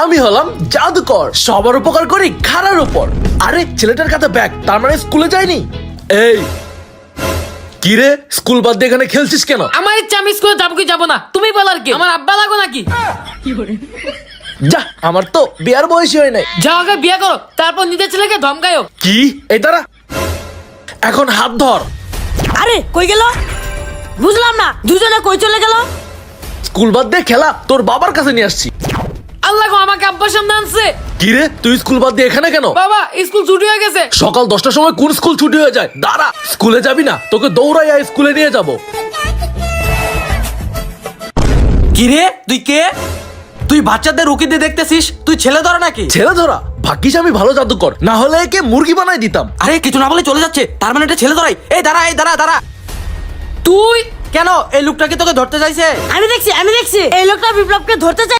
আমি হলাম জাদুকর, সবার উপকার করি খারার উপর। আরে ছেলেটার কাছে ব্যাগ, তার মানে স্কুলে যায়নি। এই কি রে, স্কুল বাদ দিয়ে এখানে খেলছিস কেন? আমার ইচ্ছা, আমি স্কুলে যাবো কি যাবো না তুমি বলার কি? আমার আব্বা লাগো নাকি? যা, আমার তো বিয়ার বয়সী হয় নাই। যাও আগে বিয়ে করো, তারপর নিজের ছেলেকে ধমকায়ও। কি? এই দাঁড়া, এখন হাত ধর। আরে কই গেল বুঝলাম না, দুজনে কই চলে গেল? স্কুল বাদ দিয়ে খেলা তোর বাবার কাছে নিয়ে আসছি। আল্লাহ গো, আমাকে আব্বার সামনে আনছে। কি রে, তুই স্কুল বাদ দিয়ে এখানে কেন? বাবা, স্কুল ছুটি হয়ে গেছে। সকাল 10টার সময় কোন স্কুল ছুটি হয়ে যায়? দাঁড়া, স্কুলে যাবি না, তোকে দৌড়াইয়া স্কুলে নিয়ে যাব। কি রে, তুই কে? তুই বাচ্চাদের রুকি দিয়ে দেখতেছিস? তুই ছেলে ধরা নাকি? ছেলে ধরা? ভাগ্যিস আমি ভালো জাদুকর, না হলে একে মুরগি বানাই দিতাম। আরে কিছু না বলে চলে যাচ্ছে, তার মানে এটা ছেলে ধরাই। এই দাঁড়া, এই দাঁড়া দাঁড়া। তুই কেন, এই লোকটা কি তোকে ধরতে চাইছে? আমি দেখছি এই লোকটা বিপ্লবকে ধরতে চাই।